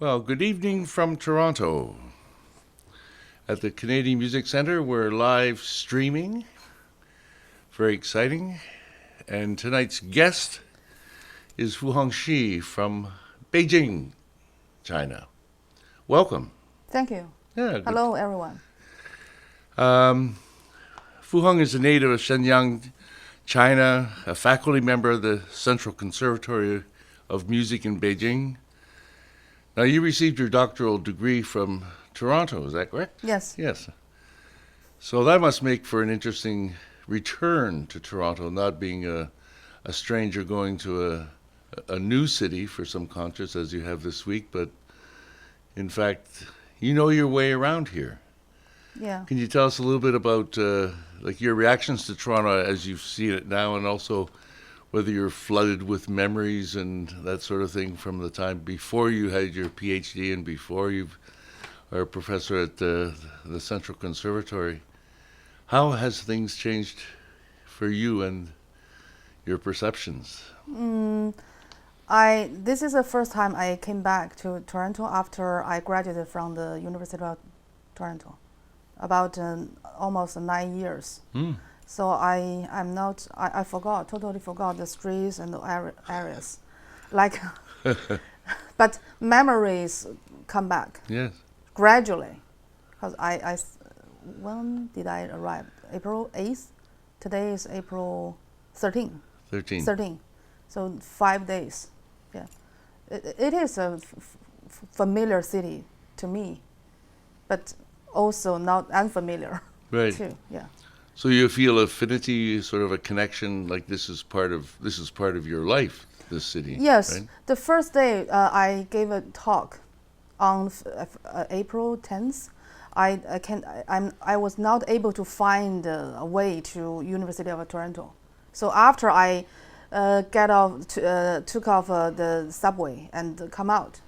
Well, good evening from Toronto. At the Canadian Music Centre, we're live streaming. Very exciting. And tonight's guest is Fuhong Shi from Beijing, China. Welcome. Thank you. Yeah. Hello, everyone. Fuhong is a native of Shenyang, China, a faculty member of the Central Conservatory of Music in Beijing. Now, you received your doctoral degree from Toronto, is that correct? Yes. Yes. So that must make for an interesting return to Toronto, not being a stranger going to a new city for some concerts as you have this week, but in fact, you know your way around here. Yeah. Can you tell us a little bit about like your reactions to Toronto as you've seen it now, and also whether you're flooded with memories and that sort of thing from the time before you had your PhD and before you are a professor at the Central Conservatory? How has things changed for you and your perceptions? This is the first time I came back to Toronto after I graduated from the University of Toronto, about almost 9 years. So I totally forgot the streets and the areas, like, but memories come back. Yes. Gradually, because when did I arrive? April 8th. Today is April 13. 13. So 5 days. Yeah, it is a familiar city to me, but also not unfamiliar. Right. Too. Yeah. So you feel affinity, sort of a connection, like this is part of your life, this city. Yes. Right? The first day I gave a talk on April 10th. I was not able to find a way to University of Toronto. So after I took off the subway and come out,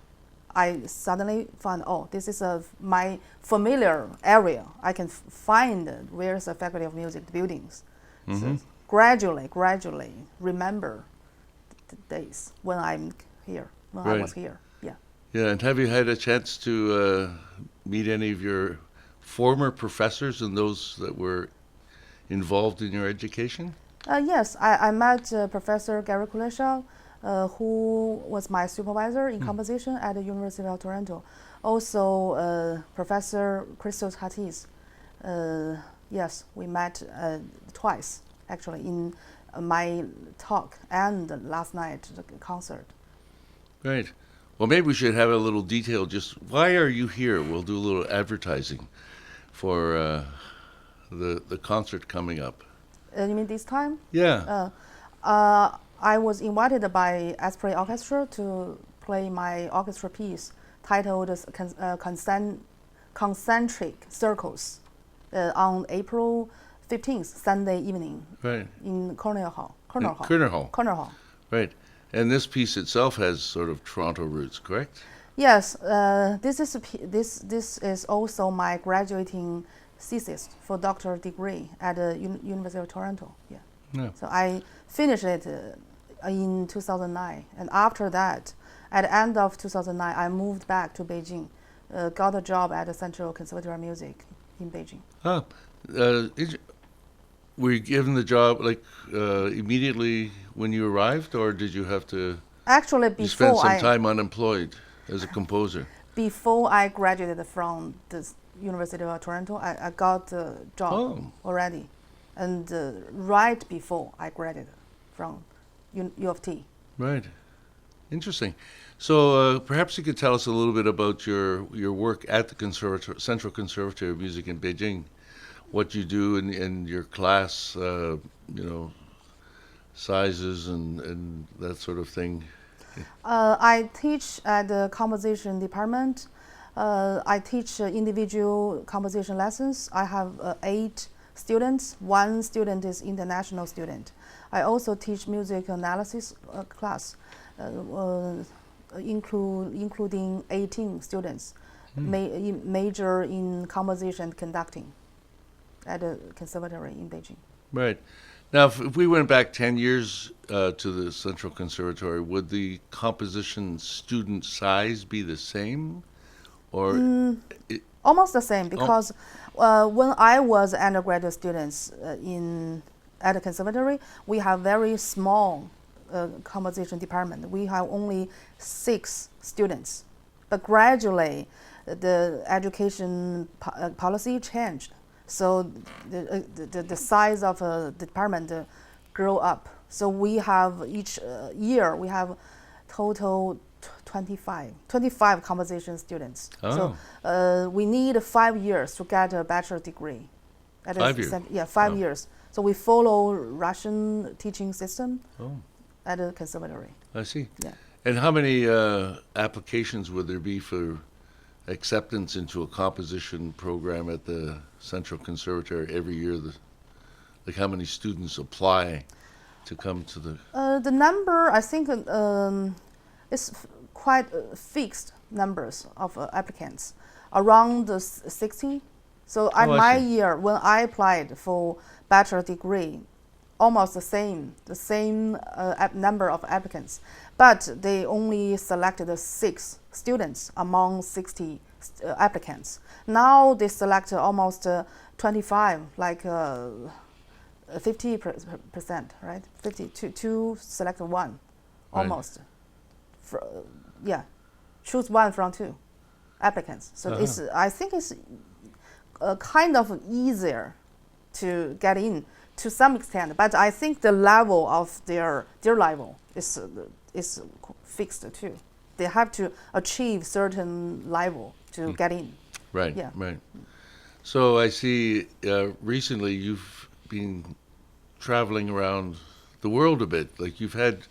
I suddenly found, this is my familiar area. I can find where's the Faculty of Music buildings. Mm-hmm. So gradually remember the days when I'm here, when Right. I was here. Yeah. Yeah, and have you had a chance to meet any of your former professors and those that were involved in your education? Yes, I met Professor Gary Kuleshov, who was my supervisor in composition at the University of Toronto. Also, Professor Christos Hatis. Yes, we met twice, actually, in my talk and last night, the concert. Right. Well, maybe we should have a little detail. Just why are you here? We'll do a little advertising for the concert coming up. You mean this time? Yeah. I was invited by Asprey Orchestra to play my orchestra piece titled Concentric Circles on April 15th, Sunday evening, Right. in Corner Hall. Corner Hall. Right. And this piece itself has sort of Toronto roots, correct? Yes, this is also my graduating thesis for doctoral degree at the University of Toronto. Yeah. Yeah. So I finished it in 2009, and after that, at the end of 2009, I moved back to Beijing, got a job at the Central Conservatory of Music in Beijing. Were you given the job like immediately when you arrived, or did you have to Actually, you spend before some time unemployed as a composer? before I graduated from the University of Toronto, I got a job already, and right before I graduated from U of T. Right. Interesting. So perhaps you could tell us a little bit about your work at the Central Conservatory of Music in Beijing, what you do in your class, sizes and that sort of thing. I teach at the composition department. I teach individual composition lessons. I have 8 students. 1 student is international student. I also teach music analysis class, including 18 students, major in composition and conducting at the conservatory in Beijing. Right. Now, if we went back 10 years to the Central Conservatory, would the composition student size be the same? Or it, Almost the same, because when I was undergraduate students at the conservatory, we have very small composition department. We have only 6 students, but gradually the education policy changed, so the size of the department grew up. So we have each year we have total 25 composition students. Oh. So we need 5 years to get a bachelor degree. 5 years? Yeah, 5 years. So we follow Russian teaching system Oh, at the conservatory. I see. Yeah. And how many applications would there be for acceptance into a composition program at the Central Conservatory every year? Like how many students apply to come to the... The number, I think, is quite fixed numbers of applicants, around 60. So at Oh, I my see. year, when I applied for bachelor degree, almost the same number of applicants, but they only selected 6 students among 60 applicants. Now they select almost 25, like 50%, right? 50 to select 1, Right. almost. Yeah, choose 1 from 2 applicants. So I think it's kind of easier to get in to some extent, but I think the level of their level is fixed too. They have to achieve certain level to get in. Right, Yeah. right. So I see recently you've been traveling around the world a bit. Like you've had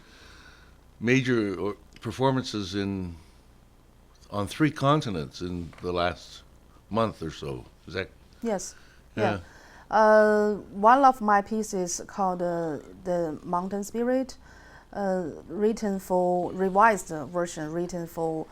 major performances on 3 continents in the last month or so. Is that? Yes. Yeah. One of my pieces called the Mountain Spirit, revised version written for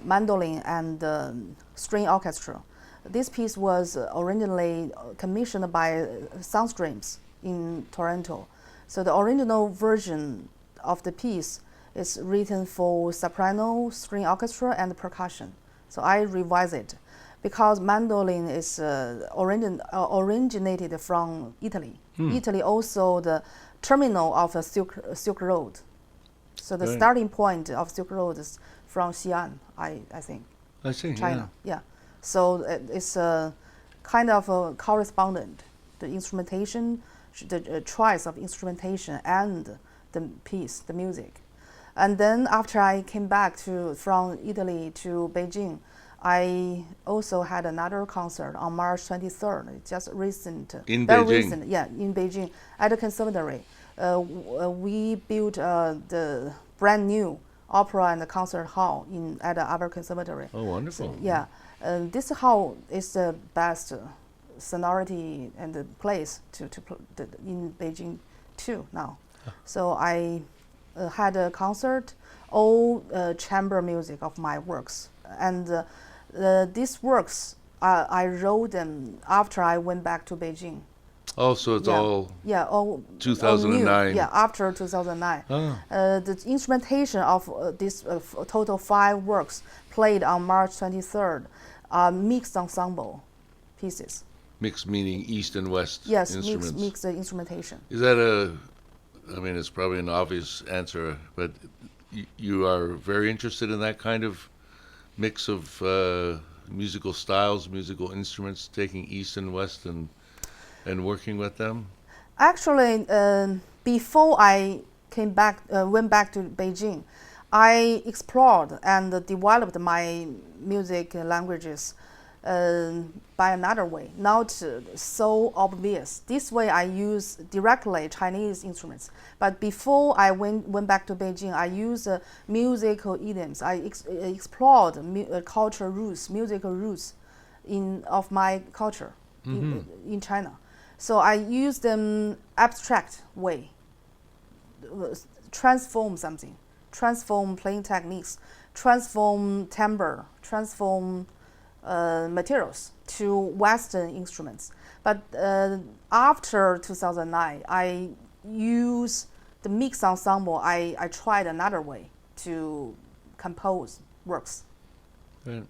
mandolin and string orchestra. This piece was originally commissioned by Soundstreams in Toronto. So the original version of the piece is written for soprano, string orchestra, and percussion. So I revised it because mandolin is originated from Italy. Italy also the terminal of the Silk Road. So the Right. starting point of Silk Road is from Xi'an, I think, I see. China. Yeah. So it's a kind of a correspondent, the instrumentation, the choice of instrumentation and the piece, the music. And then after I came back from Italy to Beijing, I also had another concert on March 23rd, just recent. In very Beijing? Recent, yeah, in Beijing at the conservatory. We built the brand new opera and concert hall at our conservatory. Oh, wonderful. So, yeah, this hall is the best sonority and the place in Beijing too now. So I had a concert, all chamber music of my works, and these works I wrote them after I went back to Beijing. Oh, so it's all all 2009. all new. Yeah, after 2009. Oh. The instrumentation of this total 5 works played on March 23rd are mixed ensemble pieces. Mixed meaning East and West Yes, instruments. mixed instrumentation. Is that I mean, it's probably an obvious answer, but you are very interested in that kind of mix of musical styles, musical instruments, taking East and West and working with them? Actually, before I went back to Beijing, I explored and developed my music languages by another way, not so obvious. This way I use directly Chinese instruments. But before I went back to Beijing, I used musical idioms. I explored cultural roots, musical roots of my culture in China. So I use them abstract way, transform something, transform playing techniques, transform timbre, transform materials to Western instruments. But after 2009, I use the mix ensemble. I tried another way to compose works. Right.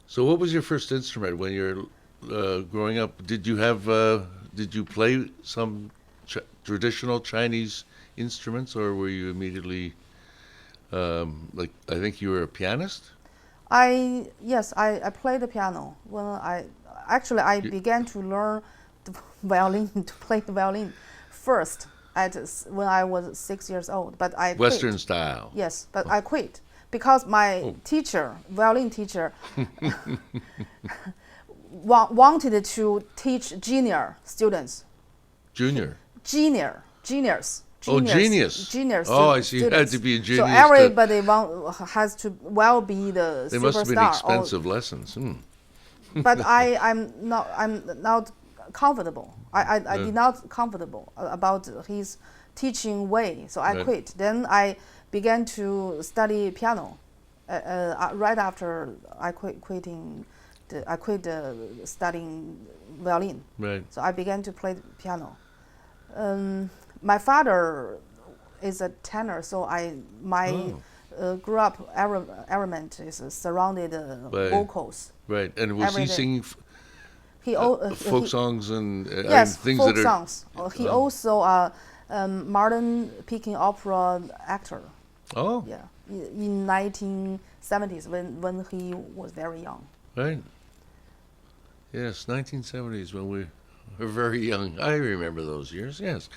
So, what was your first instrument when you're growing up? Did you play some traditional Chinese instruments, or were you immediately like I think you were a pianist? Yes, I played the piano when I began to learn the violin to play the violin first when I was 6 years old. But I quit. Western style. Yes, but I quit because my violin teacher, wanted to teach junior students. Juniors. Oh, genius. Genius. Oh, I see. You had Students. to be a genius. So everybody has to be the They superstar. must have been expensive lessons. But I'm not comfortable. I did not comfortable about his teaching way, so I quit. Then I began to study piano. Right after I quit studying violin. Right. So I began to play the piano. My father is a tenor, so grew up environment is surrounded vocals. Right, and was he singing folk songs and yes, things folk that are songs. He also modern Peking opera actor. Oh, Yeah, in 1970s when he was very young. right. Yes, 1970s when we were very young. I remember those years. Yes.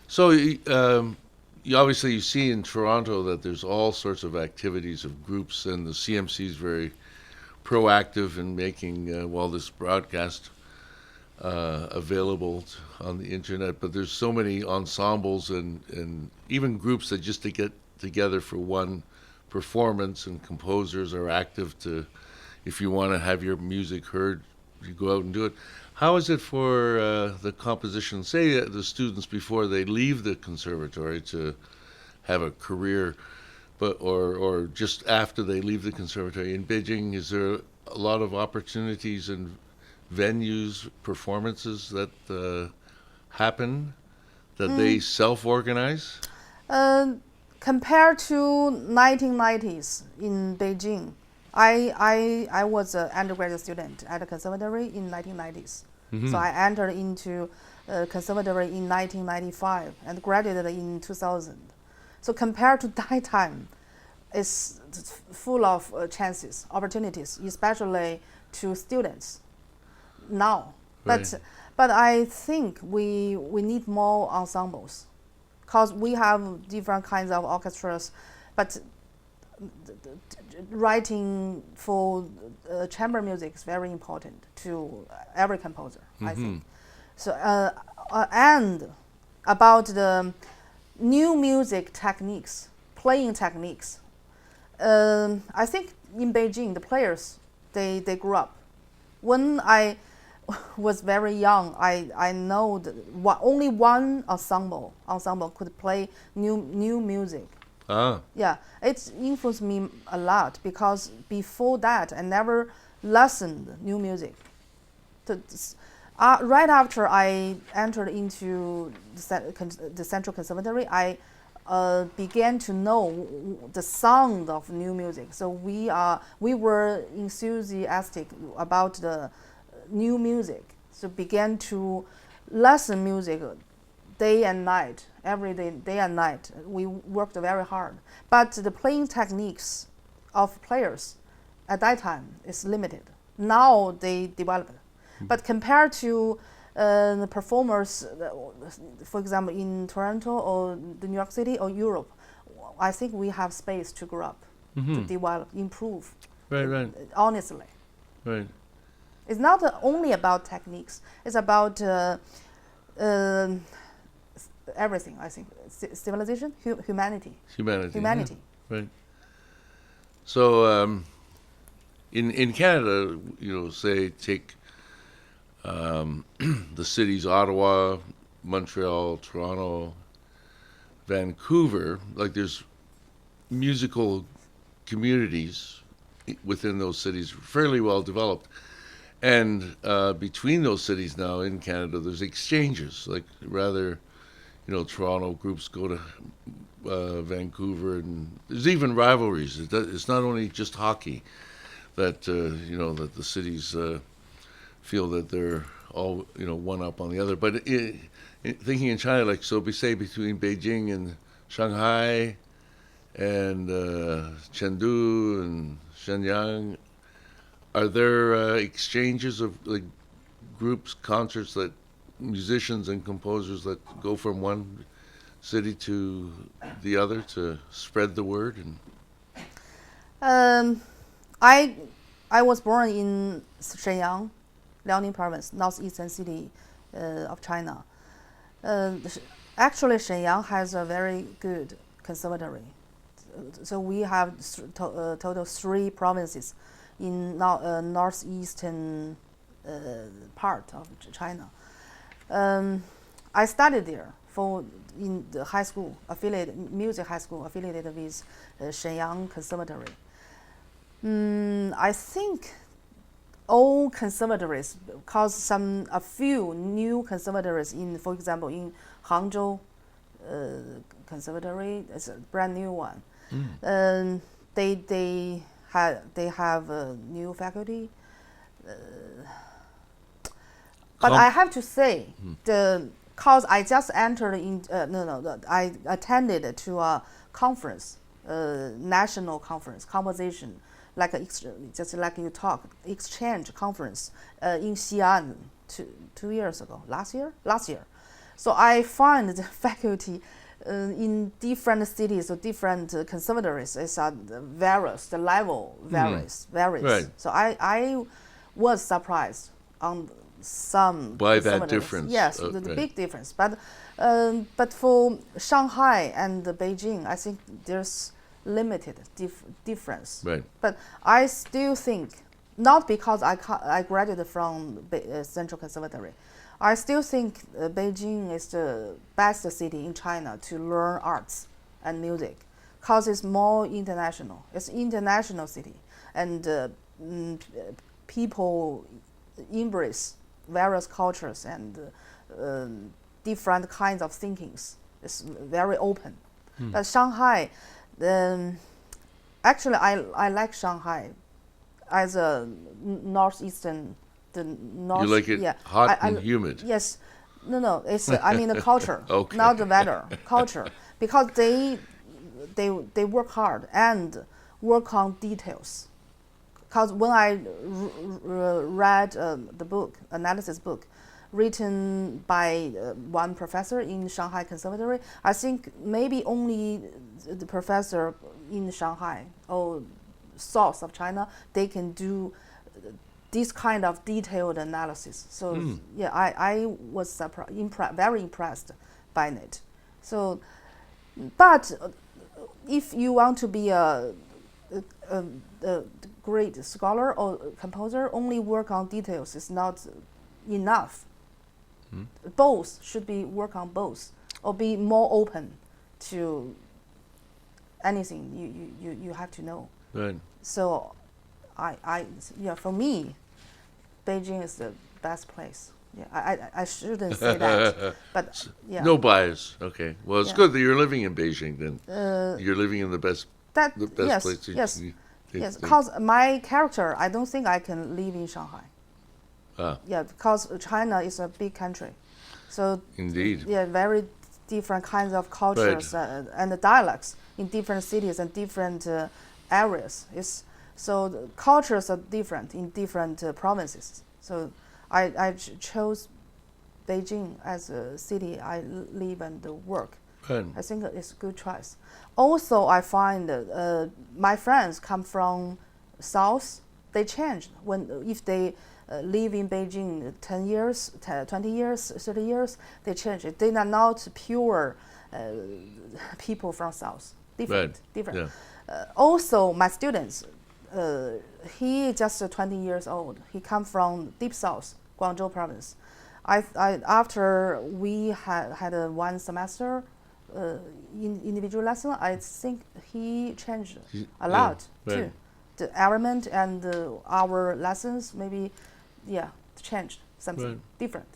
So you obviously you see in Toronto that there's all sorts of activities of groups, and the CMC is very proactive in making this broadcast available on the internet. But there's so many ensembles and even groups that just to get together for one performance, and composers are active to, if you want to have your music heard, you go out and do it. How is it for the composition, say the students before they leave the conservatory to have a career, or just after they leave the conservatory in Beijing? Is there a lot of opportunities and venues, performances that happen that they self-organize? Compared to 1990s in Beijing, I was an undergraduate student at a conservatory in 1990s. So I entered into conservatory in 1995 and graduated in 2000. So compared to that time, it's full of chances, opportunities, especially to students now. Right. But I think we need more ensembles, because we have different kinds of orchestras, but writing for chamber music is very important to every composer, I think. So and about the new music techniques, playing techniques, I think in Beijing the players they grew up. When I was very young, I know that only one ensemble could play new music. Yeah, it influenced me a lot, because before that I never listened new music. Right after I entered into the Central Conservatory, I began to know the sound of new music. So we were enthusiastic about the new music. So began to listen music day and night, every day and night. We worked very hard. But the playing techniques of players at that time is limited. Now they developed. But compared to the performers, for example, in Toronto or the New York City or Europe, I think we have space to grow up, to develop, improve. Right. Honestly. Right. It's not only about techniques. It's about everything, I think. Civilization, humanity. Humanity. Yeah. Right. So in Canada, say take the cities Ottawa, Montreal, Toronto, Vancouver, like there's musical communities within those cities fairly well developed. And between those cities now in Canada, there's exchanges, like rather, Toronto groups go to Vancouver, and there's even rivalries. It's not only just hockey that that the cities feel that they're all one up on the other. But thinking in China, like so, say between Beijing and Shanghai and Chengdu and Shenyang, are there exchanges of like groups, concerts that musicians and composers that go from one city to the other to spread the word? Um, I was born in Shenyang, Liaoning Province, northeastern city of China. Actually, Shenyang has a very good conservatory. So we have total 3 provinces in northeastern part of China. I studied there in the high school music high school affiliated with Shenyang Conservatory. I think all conservatories, because a few new conservatories for example, in Hangzhou Conservatory, it's a brand new one. They have a new faculty. But I have to say, because I just entered I attended to a conference, national conference, composition, just like you talk, exchange conference in Xi'an 2 years ago, last year. So I find the faculty in different cities or different conservatories is varies. The level varies. Right. So I was surprised on some by that difference. Yes, the big difference. But for Shanghai and Beijing, I think there's limited difference. Right. But I still think, not because I graduated from Central Conservatory, I still think Beijing is the best city in China to learn arts and music, because it's more international. It's an international city, and people embrace various cultures and different kinds of thinkings. It's very open. But Shanghai, actually, I like Shanghai as a northeastern. You like it hot and humid? Yes. No. It's I mean the culture, Okay. not the weather. Culture, because they work hard and work on details. Because when I read the book, analysis book, written by one professor in Shanghai Conservatory, I think maybe only the professor in Shanghai or south of China, they can do this kind of detailed analysis. So yeah, I was very impressed by it. So, but if you want to be a great scholar or composer, only work on details is not enough. Both should be work on both, or be more open to anything you have to know. Right. So, for me, Beijing is the best place. Yeah, I shouldn't say that, but yeah. No bias. Okay. Well, it's Yeah. good that you're living in Beijing. Then you're living in the best Yes, place. Yes. Because my character, I don't think I can live in Shanghai. Yeah, because China is a big country, so Indeed. yeah, very different kinds of cultures and the dialects in different cities and different areas. So the cultures are different in different provinces. So I chose Beijing as a city I live and work. Right. I think it's a good choice. Also, I find my friends come from south. They change if they live in Beijing 10 years, 20 years, 30 years. They change it. They are not pure people from south. Different. Yeah. Also, my students. He just 20 years old. He come from deep south, Guangzhou province. After we had one semester individual lesson, I think he changed a lot too. the element and our lessons maybe, changed something Right. different.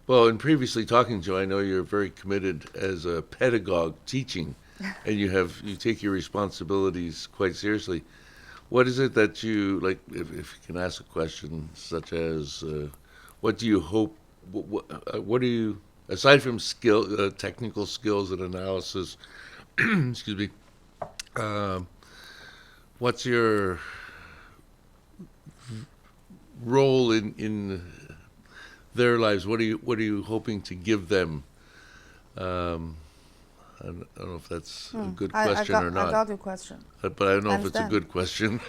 Well, in previously talking to you, I know you're very committed as a pedagogue teaching, and you take your responsibilities quite seriously. What is it that you like? If you can ask a question such as, what do you hope? What do you, aside from technical skills and analysis? Excuse me. Um, what's your role in their lives? What are you hoping to give them? I don't know if that's a good question or not. I got your question. But I don't know if it's a Understand. good question.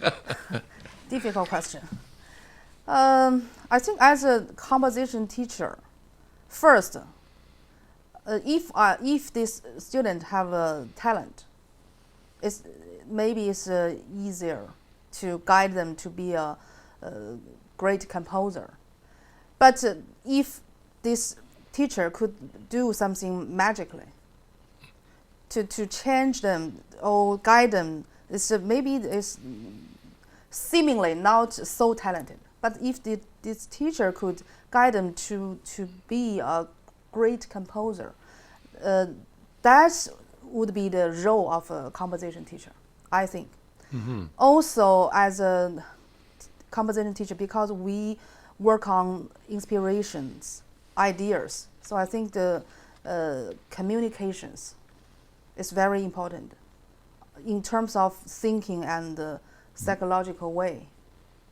Difficult question. I think as a composition teacher, first, if this student have a talent, maybe it's easier to guide them to be a great composer. But if this teacher could do something magically to change them or guide them, maybe it's seemingly not so talented. But if this teacher could guide them to be a great composer, that would be the role of a composition teacher, I think. Mm-hmm. Also, as a composition teacher, because we work on inspirations, ideas, so I think the communications is very important in terms of thinking and psychological way.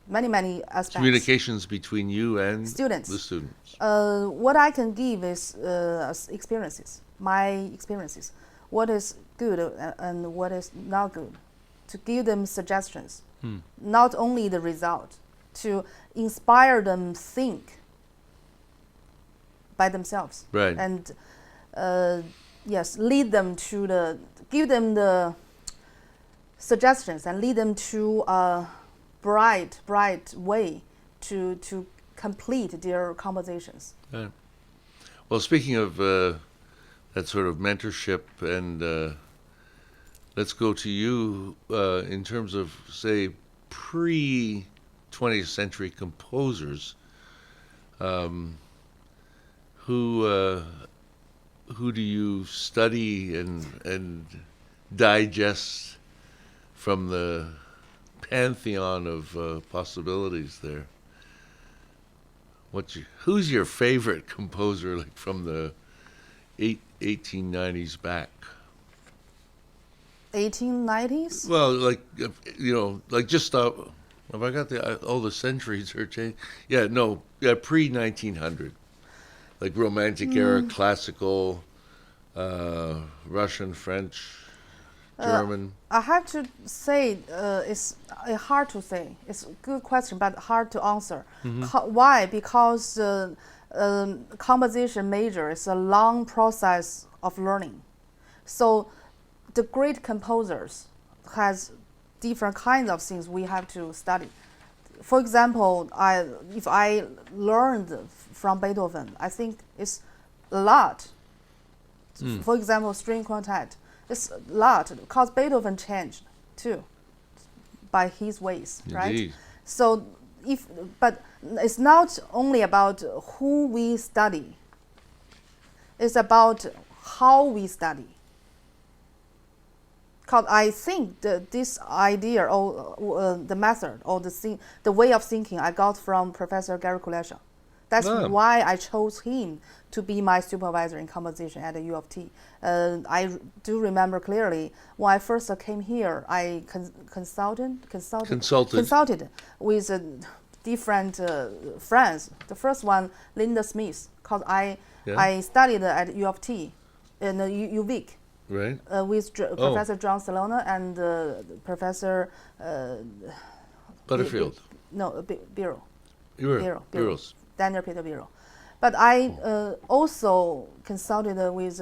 Many aspects. Communications between you and Students. the students. What I can give is experiences, my experiences. What is good and what is not good. To give them suggestions, not only the result, to inspire them think by themselves. Right. And lead them give them the suggestions and lead them to a bright way to complete their compositions. Right. Well, speaking of that sort of mentorship, and let's go to you in terms of, say, pre-20th century composers. Who do you study and digest from the pantheon of possibilities there? Who's your favorite composer, like from the 1890s back? 1890s? Well, like like just have I got all the centuries are changed? Yeah, no, pre 1900, like Romantic era, classical, Russian, French, German. I have to say, it's hard to say. It's a good question, but hard to answer. Why? Because composition major is a long process of learning. So the great composers has different kinds of things we have to study. For example, if I learned from Beethoven, I think it's a lot. For example, string quartet. It's a lot because Beethoven changed too by his ways, Indeed. right? So but it's not only about who we study. It's about how we study. Because I think this idea or the method or the way of thinking I got from Professor Gary Kulesha. That's why I chose him to be my supervisor in composition at the U of T. I do remember clearly when I first came here, I consulted with different friends. The first one, Linda Smith, because I studied at U of T in UVic. Right. With Professor John Salona and Professor Butterfield. Biro. Biros. Daniel Peter Biro. But I also consulted with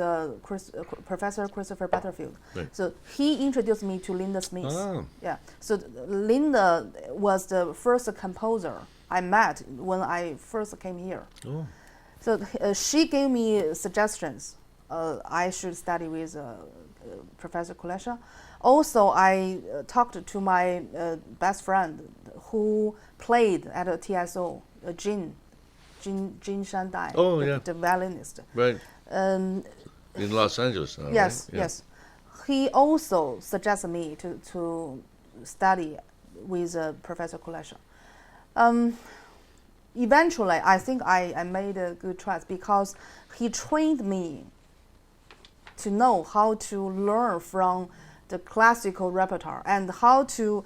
Professor Christopher Butterfield. Right. So he introduced me to Linda Smith. Ah. Yeah. So Linda was the first composer I met when I first came here. Oh. So she gave me suggestions I should study with Professor Kulesha. Also, I talked to my best friend who played at a TSO, Jin Shandai, Oh, yeah. the violinist. Right. Um, In Los Angeles now, yes, right? Yeah. yes. He also suggested me to study with Professor Kulesha. Eventually, I think I made a good choice because he trained me to know how to learn from the classical repertoire and how to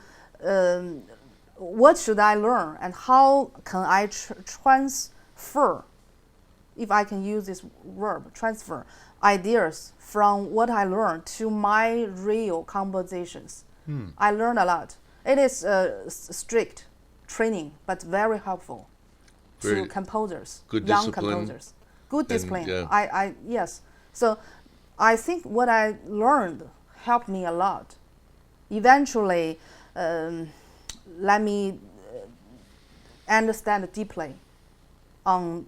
what should I learn and how can I transfer, if I can use this verb, transfer ideas from what I learned to my real compositions. I learned a lot. It is strict training, but very helpful Very to composers, good young discipline. composers. Good discipline. yeah. Yes. So I think what I learned helped me a lot. Eventually, let me understand deeply on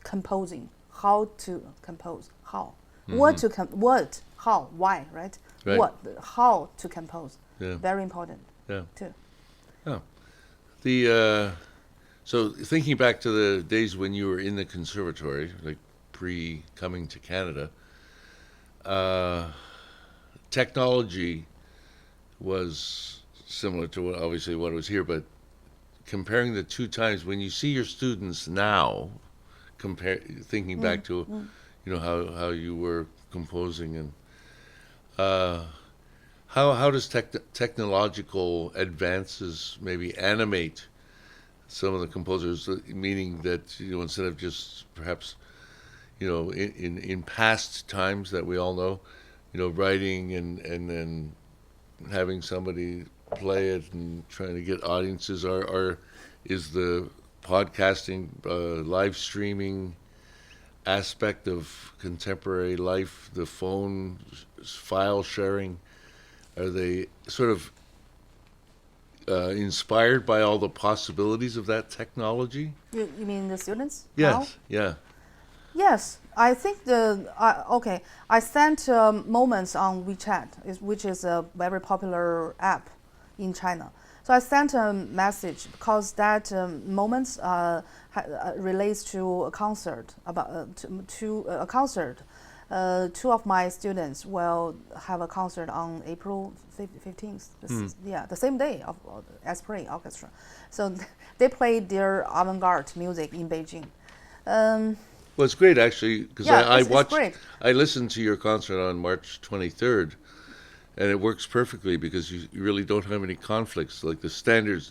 composing, how to compose, how, what to what, how, why, right? Right. What, how to compose. Yeah. Very important Yeah. too. Oh. The so thinking back to the days when you were in the conservatory, like pre coming to Canada, technology was similar to obviously what was here, but comparing the two times when you see your students now, thinking back to you know how you were composing and how does technological advances maybe animate some of the composers, meaning that, you know, instead of just perhaps, you know, in past times that we all know, you know, writing and then having somebody play it and trying to get audiences, is the podcasting, live streaming aspect of contemporary life, the phone file sharing, are they sort of inspired by all the possibilities of that technology? You mean the students? Yes, Now? yeah. Yes, I think okay. I sent moments on WeChat, which is a very popular app in China. So I sent a message because that moments relates to a concert to a concert. Two of my students will have a concert on April 15th. Yeah, the same day of Esprit Orchestra. So they played their avant-garde music in Beijing. Well, it's great actually because Yeah, I it's watched, great. I listened to your concert on March 23rd, and it works perfectly because you really don't have any conflicts. Like the standard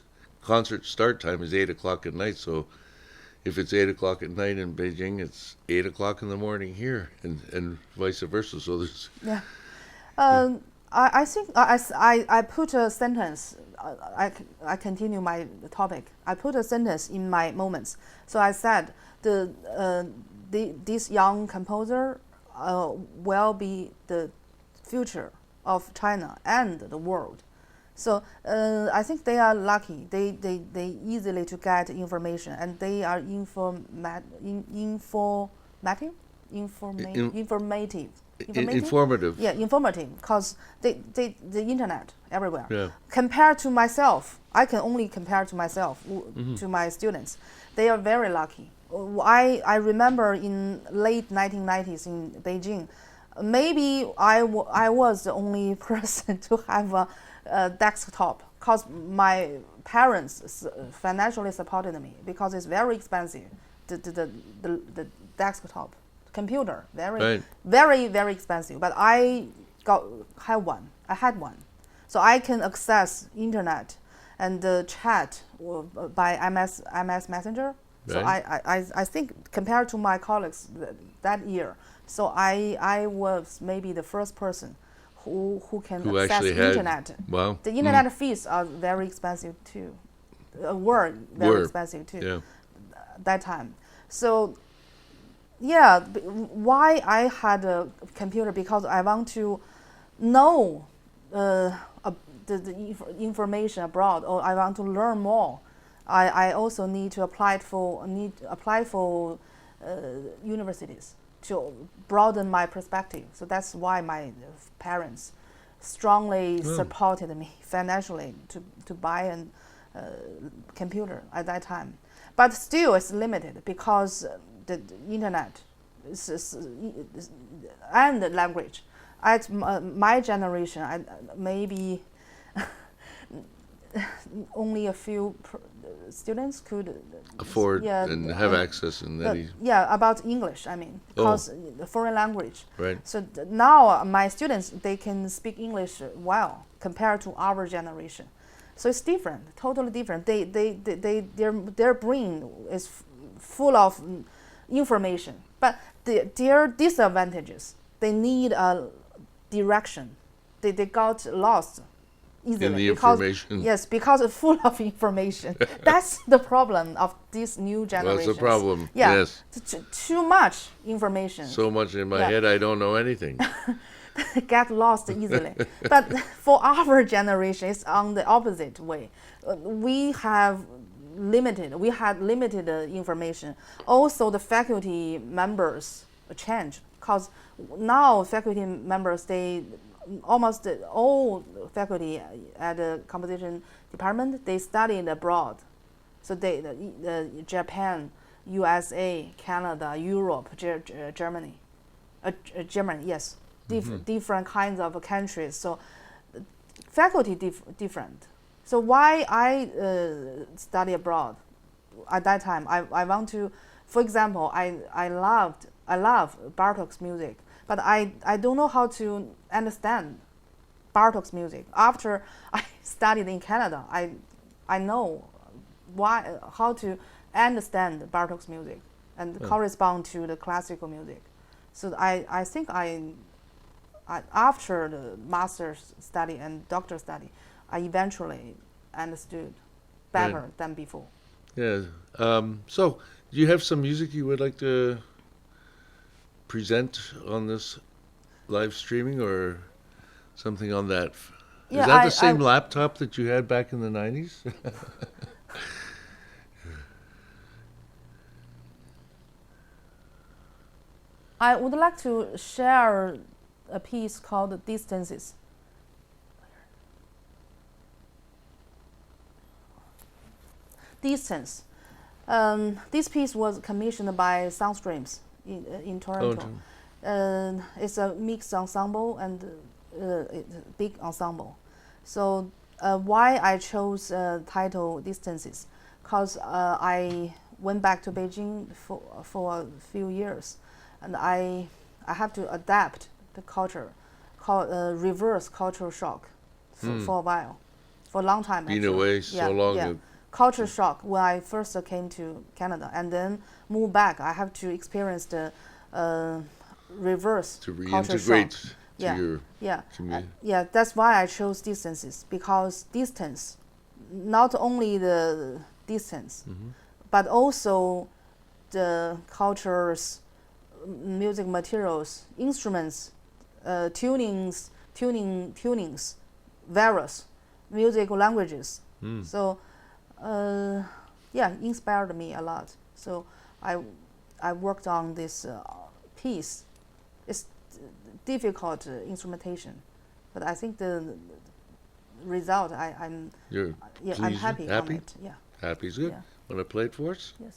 concert start time is 8 o'clock at night, so if it's 8 o'clock at night in Beijing, it's 8 o'clock in the morning here, and vice versa. So there's Yeah. I think I put a sentence. I continue my topic. I put a sentence in my moments. So I said this young composer will be the future of China and the world. So I think they are lucky. They easily to get information, and they are informative. informative. Yeah, informative, because the internet everywhere. Yeah. Compared to myself, I can only compare to myself, to my students. They are very lucky. I remember in late 1990s in Beijing, maybe I was the only person to have a desktop, because my parents financially supported me, because it's very expensive. The desktop computer, Right. very expensive. But I had one, so I can access internet and chat by MS Messenger. So Right. I think compared to my colleagues that year, so I was maybe the first person who can Who access actually had- internet. Wow. The internet fees are very expensive too. Were very expensive too. Yeah. That time. So yeah, why I had a computer, because I want to know the information abroad, or I want to learn more. I also need to apply for universities. to broaden my perspective. So that's why my parents strongly supported me financially to buy a computer at that time. But still, it's limited because the internet and the language. At my generation, maybe only a few students could afford and have access in that. About English, I mean, because foreign language. Right. So now my students, they can speak English well compared to our generation. So it's different, totally different. Their brain is full of information, but their disadvantages. They need a direction. They got lost easily in the because, information. Yes, because it's full of information. That's the problem of this new generation. That's the problem. Yeah, yes. Too much information. So much in my head, I don't know anything. Get lost easily. But for our generation, it's on the opposite way. We had limited information. Also, the faculty members change because now faculty members, almost all faculty at the composition department, they studied abroad. So Japan, USA, Canada, Europe, Germany, yes. Different kinds of countries. So faculty different. So why I study abroad at that time? I want to, for example, I love Bartok's music, but I don't know how to understand Bartok's music. After I studied in Canada, I know how to understand Bartok's music and correspond to the classical music. So I think after the master's study and doctor study, I eventually understood better than before. Yeah. So, do you have some music you would like to present on this live streaming or something on that? Is that the same laptop that you had back in the 90s? I would like to share a piece called Distances. Distance. This piece was commissioned by Soundstreams in Toronto. It's a mixed ensemble and big ensemble. So why I chose title Distances? Because I went back to Beijing for a few years, and I have to adapt the culture, called reverse cultural shock for a while, for a long time. Been away so long. Yeah. Culture shock when I first came to Canada, and then moved back. I have to experience the reverse to culture shock. reintegrate to your community. That's why I chose Distances, because distance, not only the distance, but also the cultures, music materials, instruments, tunings, various music languages. So, inspired me a lot. So I worked on this piece. It's difficult instrumentation, but I think the result, I'm happy on it. Yeah. Happy is good. Yeah. Want to play it for us? Yes.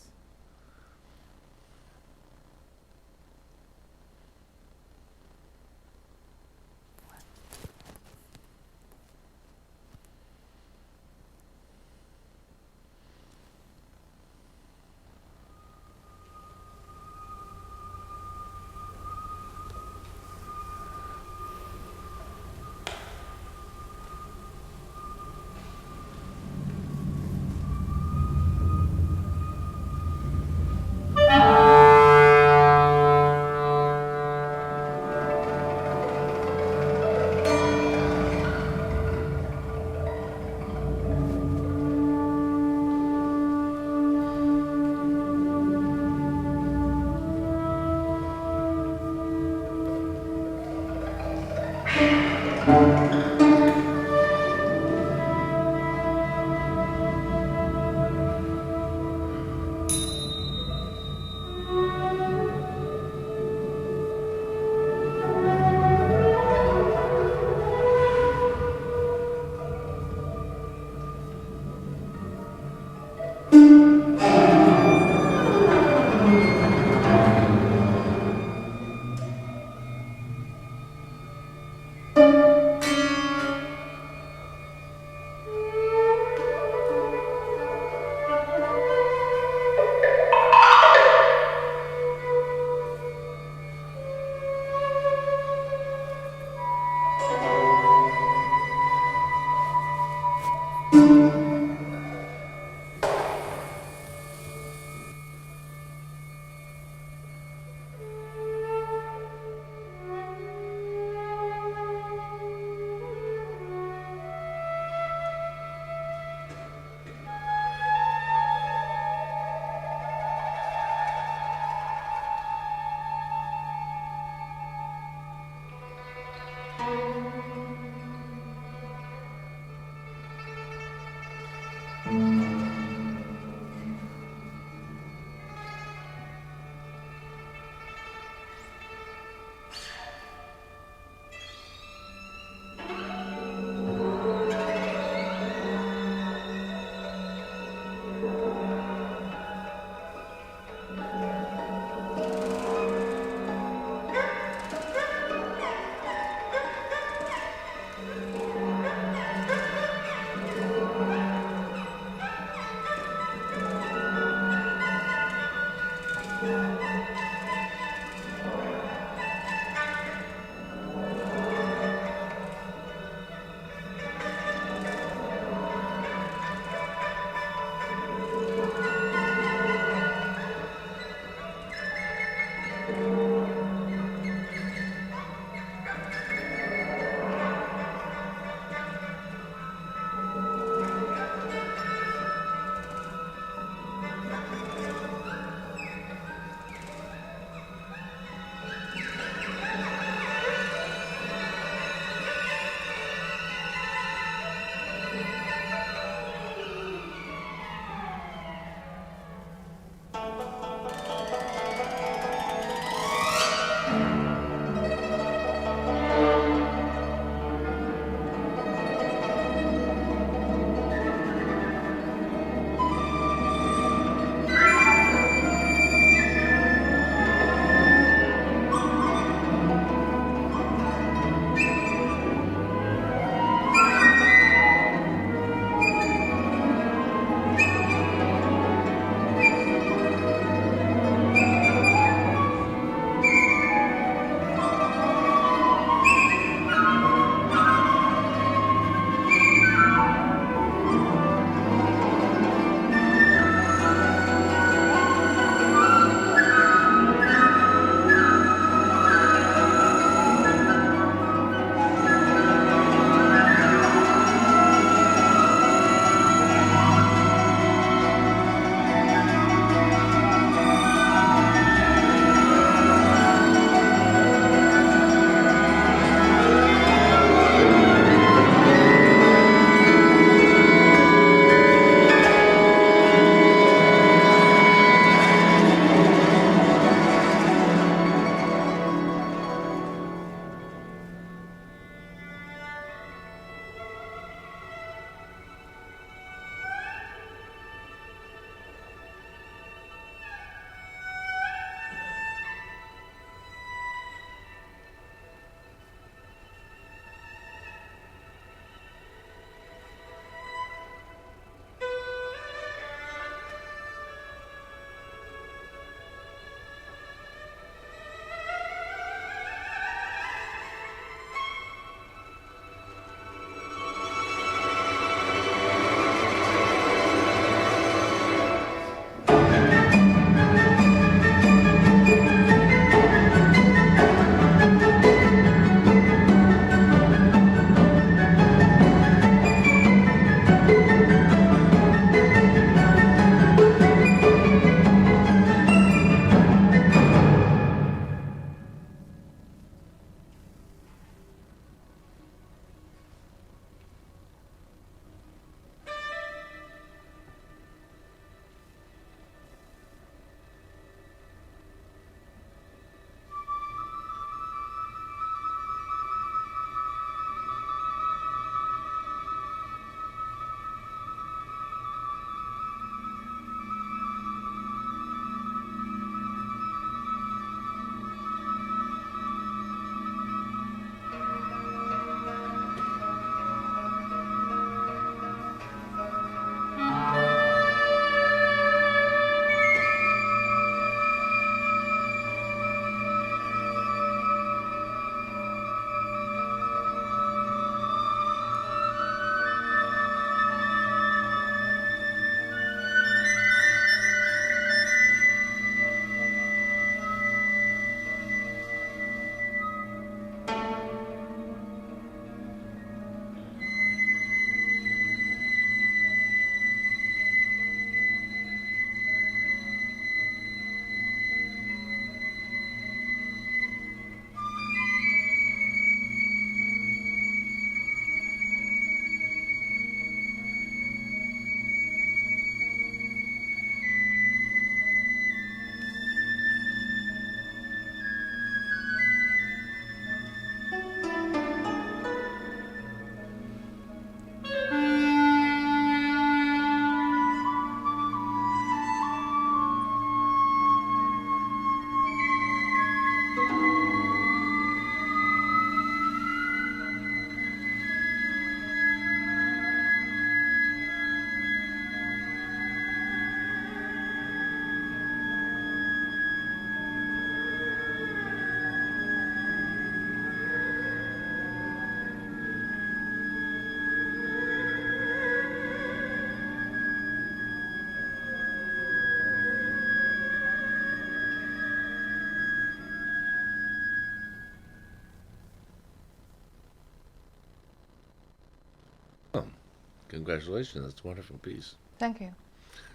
Congratulations. That's a wonderful piece. Thank you.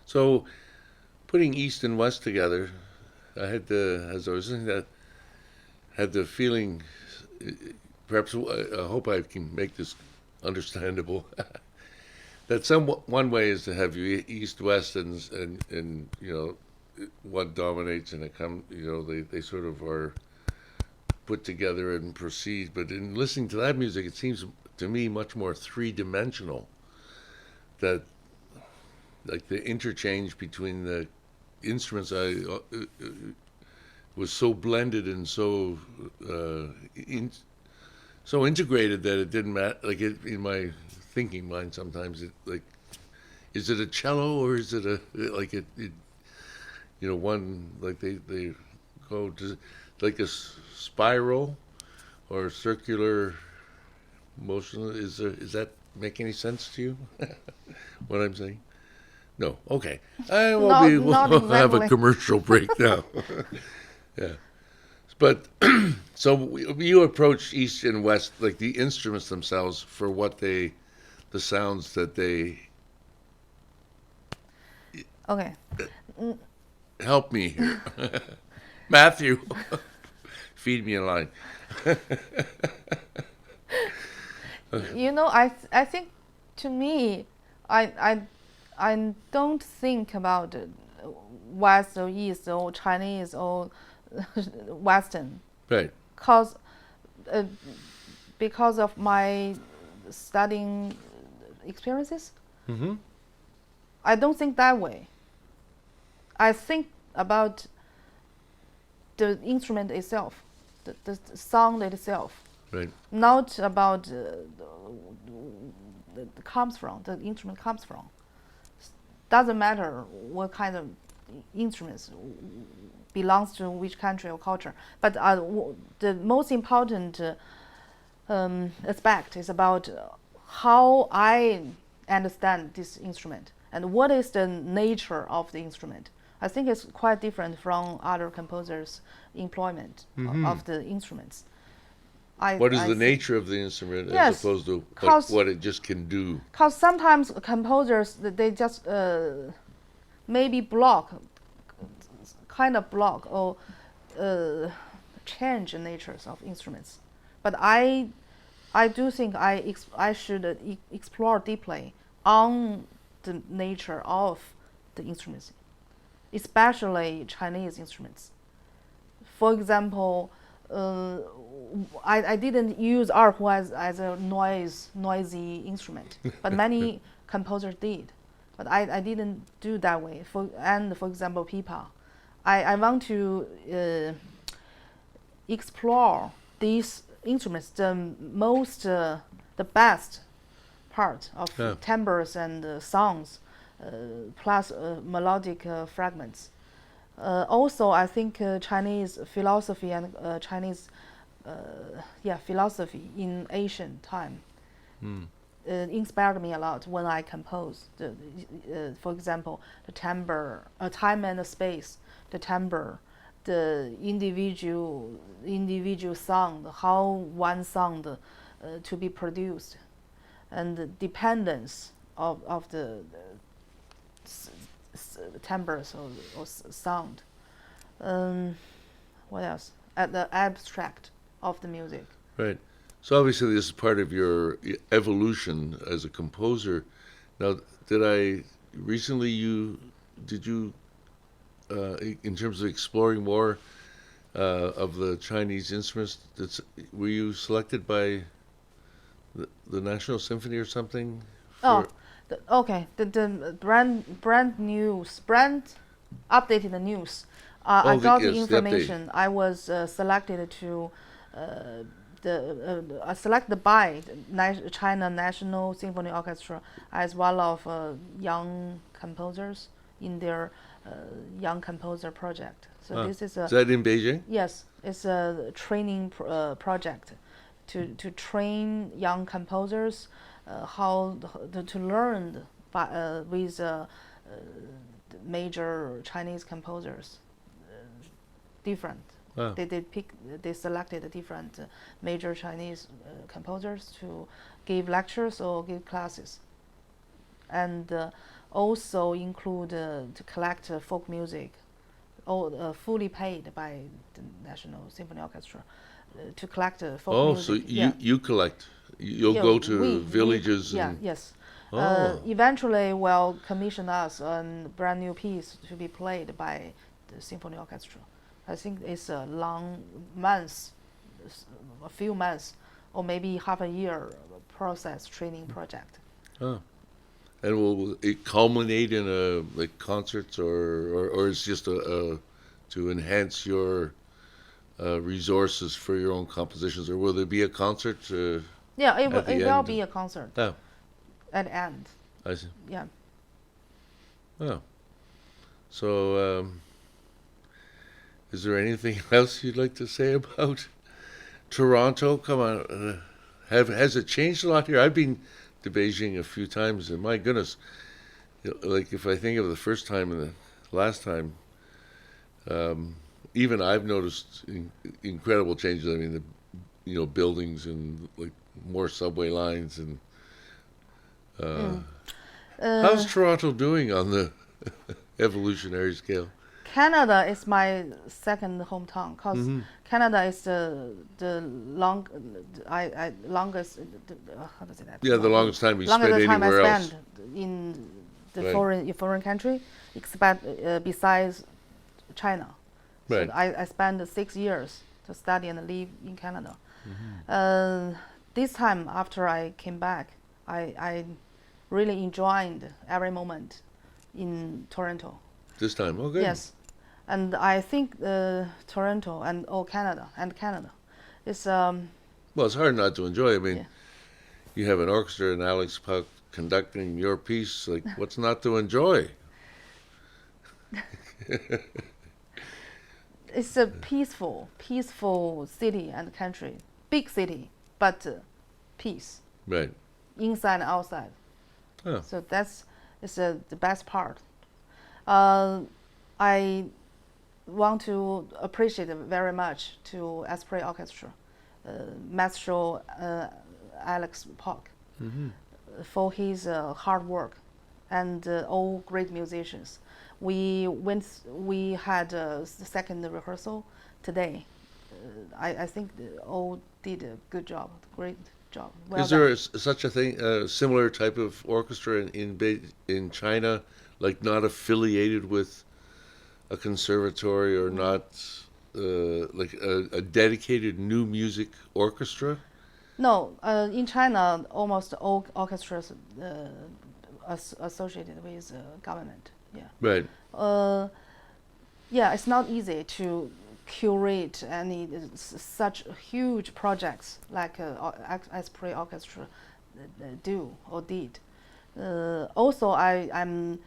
So, putting East and West together, as I was listening to that, had the feeling, perhaps I hope I can make this understandable, that one way is to have you East West and one dominates and they sort of are put together and proceed. But in listening to that music, it seems to me much more three-dimensional. That like the interchange between the instruments was so blended and so so integrated that it didn't matter. Like in my thinking mind, sometimes is it a cello or is it one like they go to like a spiral or circular motion? Does that make any sense to you? What I'm saying? No. Okay. We'll Not have a exactly. commercial break now. Yeah. But so you approach East and West, like the instruments themselves, for the sounds that they Okay. help me here. Matthew, feed me a line. I think to me, I don't think about West or East or Chinese or Western, Right. cause because of my studying experiences. Mm-hmm. I don't think that way. I think about the instrument itself, the sound itself, Right. not about the instrument comes from. Doesn't matter what kind of instruments belongs to which country or culture, but the most important aspect is about how I understand this instrument and what is the nature of the instrument. I think it's quite different from other composers' employment of the instruments. What is I the think- nature of the instrument Yes, as opposed to cause- what it just can do? Because sometimes composers they just maybe kind of block or change the natures of instruments. But I do think I should explore deeply on the nature of the instruments, especially Chinese instruments. For example, I didn't use erhu as a noisy instrument, but many composers did. But I didn't do that way. For example, pipa, I want to explore these instruments the best part of timbres and songs, plus melodic fragments. Also, I think Chinese philosophy and Chinese philosophy in ancient time inspired me a lot when I compose. For example, the timbre, time and space, the timbre, the individual sound, how one sound to be produced, and the dependence of the timbres or sound. What else? The abstract of the music. Right. So obviously this is part of your evolution as a composer. Now, did you in terms of exploring more of the Chinese instruments, were you selected by the National Symphony or something? Okay. The brand updated news. I got the information. I was selected to selected by the China National Symphony Orchestra as one of young composers in their young composer project. So this is is that in Beijing? Yes, it's a training project to train young composers how to learn with major Chinese composers. Different. Wow. They selected different major Chinese composers to give lectures or give classes. and also include to collect folk music, all fully paid by the National Symphony Orchestra to collect folk Oh, music. so Yeah. you collect. You'll Yeah, go to we villages yeah, and. yes. Oh, Eventually, will commission us a brand new piece to be played by the symphony orchestra. I think it's a long months, a few months, or maybe half a year process training project. oh. And will it culminate in a like concerts or it's just a to enhance your resources for your own compositions, or will there be a concert Yeah, at the it will end? be a concert Oh, at the end. I see. Yeah. Oh, so is there anything else you'd like to say about Toronto? Come on, has it changed a lot here? I've been to Beijing a few times, and my goodness, like if I think of the first time and the last time, even I've noticed incredible changes. I mean, the buildings and like more subway lines and. How's Toronto doing on the evolutionary scale? Canada is my second hometown because Mm-hmm. Canada is the longest how to say that? Yeah, the longest time we Longer spent the time I anywhere else. spent in the Right. foreign country, except besides China. So Right. I spent 6 years to study and live in Canada. This time after I came back, I really enjoyed every moment in Toronto. This time, oh good. Yes, and I think Toronto and Canada is Well, it's hard not to enjoy. I mean, yeah. you have an orchestra and Alex Puck conducting your piece. Like, what's not to enjoy? It's a peaceful city and country, big city, but peace Right. inside and outside. Oh. So that's the best part. I want to appreciate very much to Asprey Orchestra, Maestro Alex Park, Mm-hmm. for his hard work, and all great musicians. We had the second rehearsal today. I think they all did a good job, great job. Well Is there done. such a thing, a similar type of orchestra in China, like not affiliated with a conservatory or not like a dedicated new music orchestra? No, in China, almost all orchestras associated with government. Yeah. Right. Yeah, it's not easy to curate any such huge projects like Asprey Orchestra do or did. Also, I'm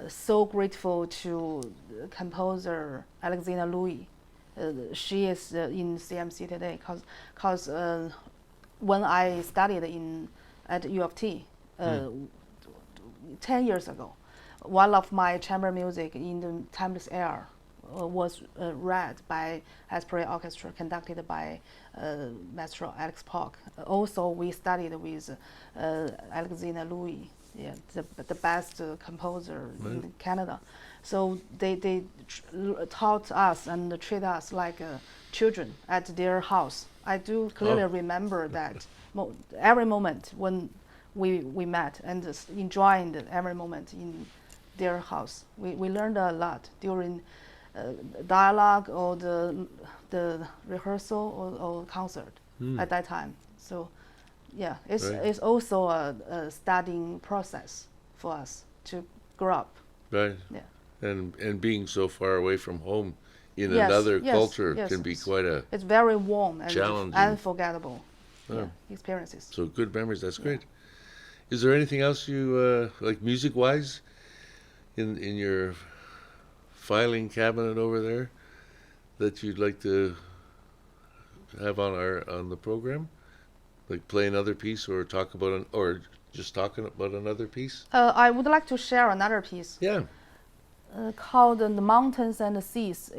so grateful to composer Alexina Louis. She is in CMC today because when I studied at U of T 10 years ago, one of my chamber music in the Timeless Air was read by Asprey Orchestra, conducted by Maestro Alex Park. Also, we studied with Alexina Louis, yeah, the best composer in Canada. So they taught us and treat us like children at their house. I do clearly remember that every moment when we met and just enjoying every moment in their house. We learned a lot during dialogue or the rehearsal or concert at that time. So yeah, it's also a studying process for us to grow up. Right. Yeah. And being so far away from home in Yes, another yes, culture yes. can be quite a It's very warm and challenging. unforgettable Oh. experiences. So good memories. That's great. Is there anything else you like music wise in your filing cabinet over there that you'd like to have on the program? Like play another piece or talk about or just talking about another piece? I would like to share another piece Yeah. called "The Mountains and the Seas."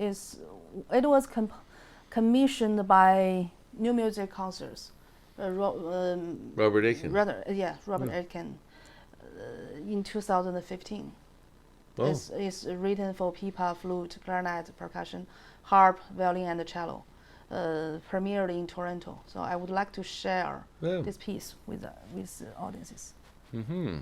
It was commissioned by New Music Concerts. Robert Aiken. Robert Aitken. in 2015. Oh, It's written for pipa, flute, clarinet, percussion, harp, violin, and cello. Premiered in Toronto. So I would like to share yeah. this piece with audiences. Mm-hmm.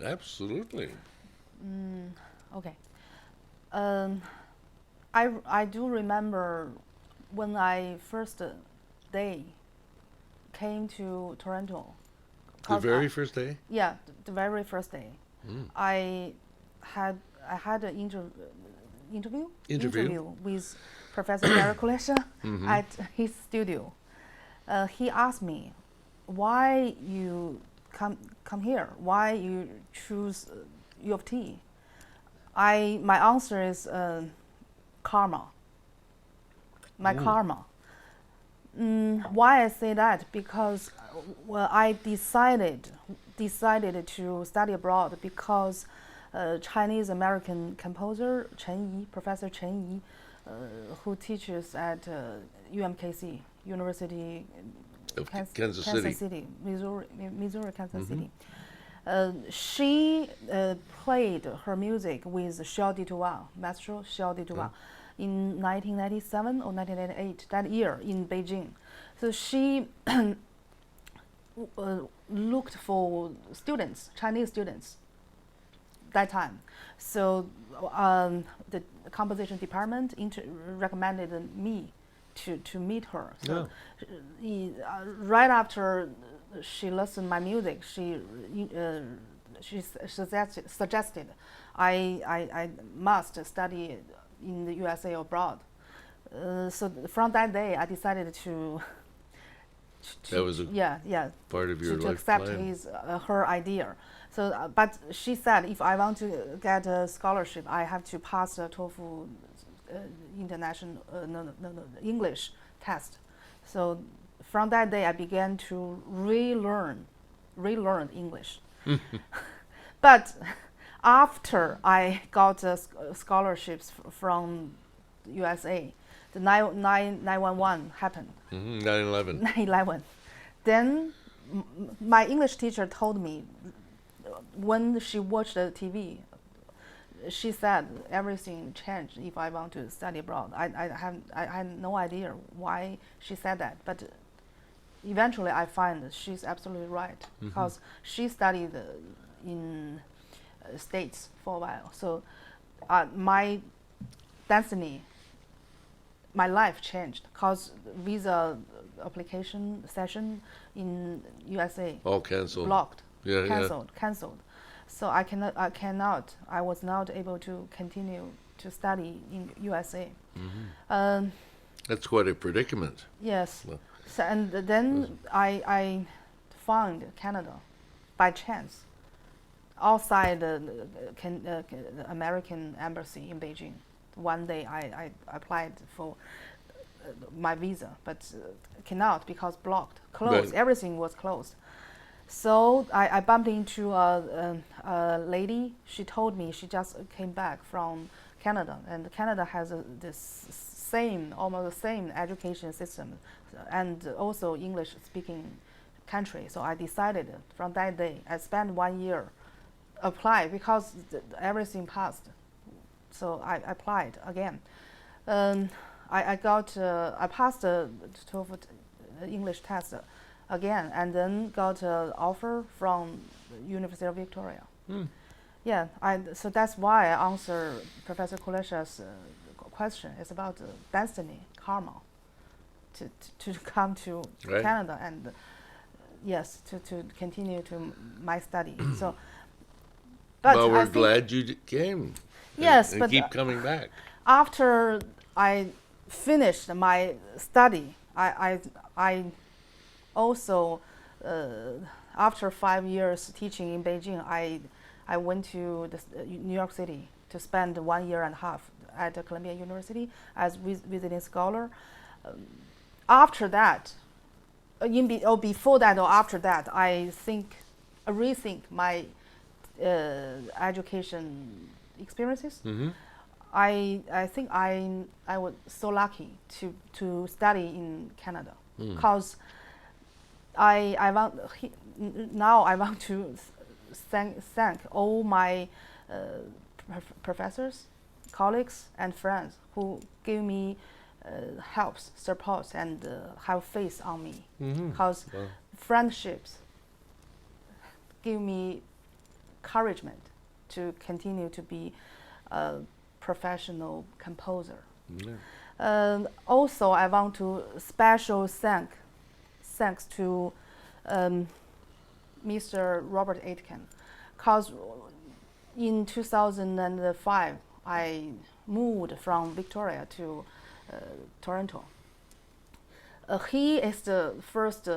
Absolutely. Okay. Um, I do remember when I first day came to Toronto. The 'Cause very first day? yeah, the very first day, Mm. I had an interview with Professor Gary Kulesha at his studio. He asked me, "Why you come here? Why you choose U of T?" My answer is karma. My karma. Why I say that? Because well, I decided to study abroad because Chinese American composer Professor Chen Yi, who teaches at UMKC University Of Kansas City, Missouri, Kansas City. She played her music with Xiao Dituwa, Maestro Xiao Dituwa, in 1997 or 1998, that year in Beijing. So she looked for students, Chinese students, that time. So the composition department recommended me to meet her. So right after she listened my music, she suggested I must study in the USA or abroad. So from that day, I decided to That was a part of your to life accept plan. her idea. So, but she said if I want to get a scholarship, I have to pass the TOEFL international English test. So from that day, I began to relearn English. But after I got scholarships from USA, the 911 happened. 9/11. 9/11. Then my English teacher told me when she watched the TV, she said everything changed if I want to study abroad. I had no idea why she said that, but eventually I find that she's absolutely right because she studied in States for a while. So my destiny, my life changed because visa application session in USA All canceled. blocked, Yeah, cancelled. So I was not able to continue to study in USA. That's quite a predicament. Yes. Well, So, and then I found Canada by chance outside the American embassy in Beijing. One day I applied for my visa, but cannot because blocked, closed. Right. Everything was closed. So I bumped into a lady. She told me she just came back from Canada, and Canada has almost the same education system, and also English-speaking country. So I decided from that day, I spent 1 year apply because everything passed. So I applied again. I passed the TOEFL English test again, and then got an offer from University of Victoria. Yeah, so that's why I answer Professor Kulesha's question. It's about destiny, karma, to come to Right. Canada and yes, to continue to my study. So, but well, I we're think glad you came. Yes, and but keep coming back. after I finished my study, I also after 5 years teaching in Beijing, I went to New York City to spend 1 year and a half at Columbia University as visiting scholar. After that, before that or after that, I rethink my education experiences. I think I was so lucky to study in Canada because now I want to thank all my professors, colleagues, and friends who give me helps, support, and have faith on me. Because friendships give me encouragement to continue to be a professional composer. Also, I want to special thanks to Mr. Robert Aitken, because in 2005 I moved from Victoria to Toronto. He is the first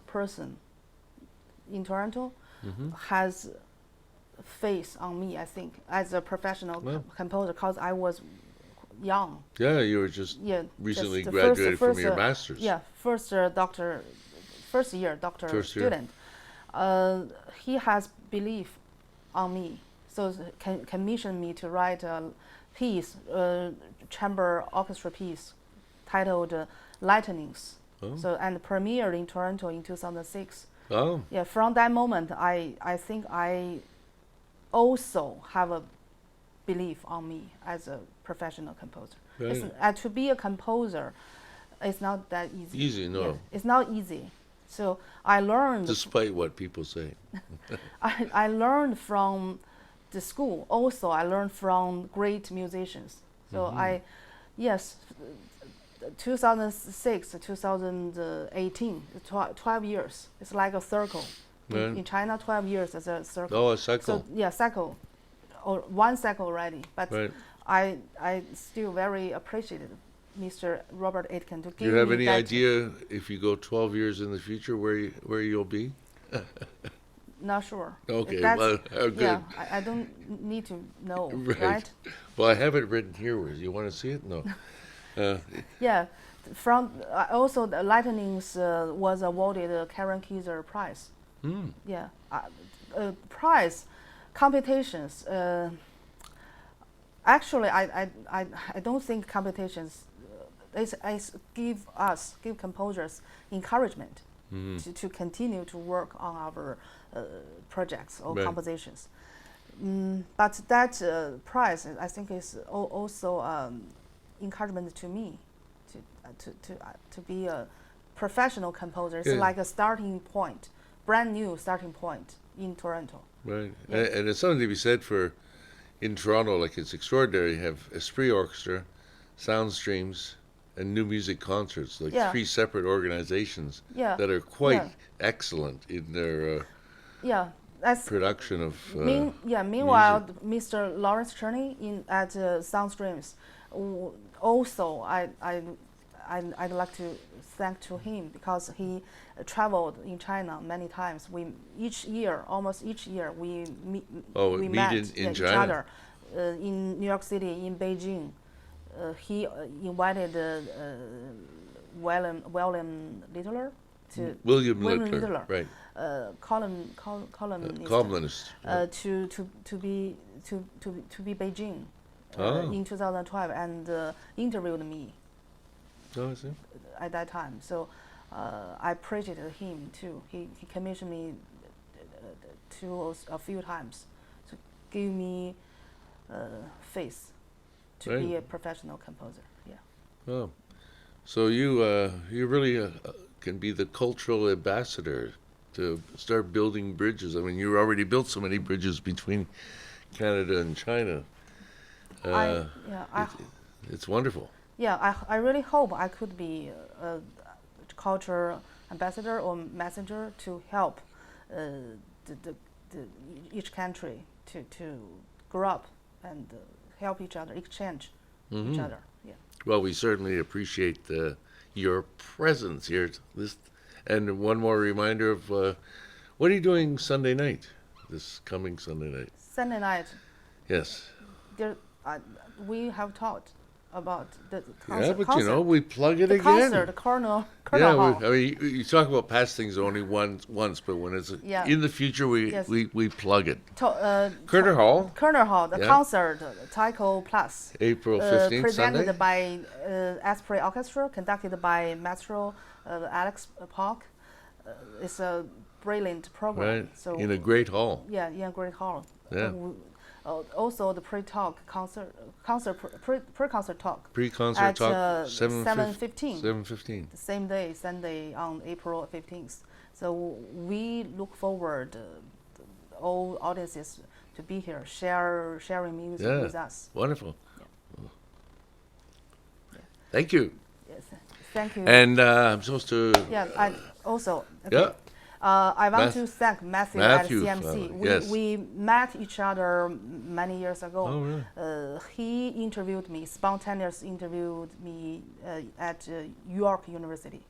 person in Toronto has faith on me, I think, as a professional composer, because I was young. Yeah, you were just recently just graduated from your master's. Yeah, first year doctor student. He has belief on me, so commissioned me to write a piece, chamber orchestra piece, titled "Lightnings." So and premiered in Toronto in 2006. Oh. Yeah, from that moment, I think I also have a belief on me as a professional composer. Right. To be a composer, it's not that easy. Easy, no. Yeah, it's not easy. So I learned. Despite what people say. I learned from the school. Also, I learned from great musicians. So 2006 to 2018, 12 years. It's like a circle. Right. In China, 12 years is a circle. Oh, a cycle. So yeah, cycle, or one cycle already. But right. I still very appreciated Mr. Robert Aitken to give me. Do you have any that idea if you go 12 years in the future where you'll be? Not sure. Okay, That's, well, good. Yeah, I don't need to know, right? Well, I have it written here. You want to see it? No. Yeah, from also the Lightnings was awarded a Karen Kieser Prize. Yeah, prize competitions. Actually, I don't think competitions. Give composers encouragement to continue to work on our projects or right. compositions. But that prize, I think, is also encouragement to me to be a professional composer. It's like a starting point, brand new starting point in Toronto. Right, yeah. And it's something to be said for, in Toronto, like it's extraordinary. You have Esprit Orchestra, Sound Streams, and New Music Concerts, like three separate organizations that are quite excellent in their production of meanwhile, music. Mr. Lawrence Cherney at Sound Streams, also I'd like to thank to him, because he traveled in China many times. Almost each year, we met in each other in New York City, in Beijing. He invited William Littler to Littler, right? Columnist to be Beijing in 2012 and interviewed me. Oh, I see. At that time, so I appreciated him too. He commissioned me a few times to give me faith to be a professional composer. Yeah. Oh, so you really can be the cultural ambassador to start building bridges. I mean, you already built so many bridges between Canada and China. It's wonderful. Yeah, I really hope I could be a culture ambassador or messenger to help each country to grow up and help each other, exchange each other. Yeah. Well, we certainly appreciate your presence here. And one more reminder of what are you doing Sunday night? This coming Sunday night. Sunday night. Yes. We have talked about the concert. Yeah, but we plug it again. Concert, the Corner Hall. I mean, you talk about past things only once, but when it's in the future, we plug it. Corner Hall. Corner Hall, the concert, Tycho Plus. April 15th, presented Sunday. by Esprit Orchestra, conducted by Maestro Alex Park. It's a brilliant program. Right. So in a great hall. Yeah, in a great hall. Yeah. Also, the pre-concert talk. Pre-concert talk. 7:15. 7:15. The same day, Sunday, on April 15th. So we look forward, all audiences to be here, sharing music Yeah. with us. Wonderful. Yeah. Thank you. Yes, thank you. And I'm supposed to. Yeah, I also. Okay. Yeah. I want Math- to thank Matthew, Matthew, at CMC. yes. We met each other many years ago. Oh, really? He interviewed me, spontaneously interviewed me at York University.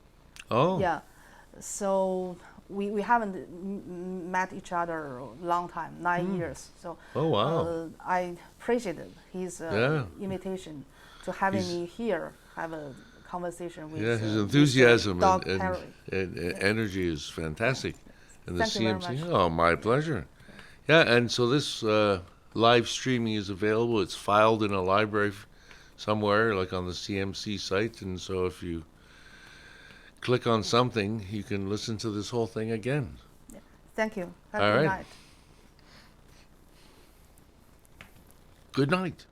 Oh. Yeah, so we haven't met each other a long time, 9 years. So Oh, wow. I appreciated his Yeah. invitation to having He's- me here, have a conversation with Yeah, his with, enthusiasm Doug and Perry. energy is fantastic. And the Thank you very CMC. much. Oh, my pleasure. Yeah, and so this live streaming is available. It's filed in a library somewhere, like on the CMC site. And so if you click on something, you can listen to this whole thing again. Thank you. Have All a good right. night. Good night.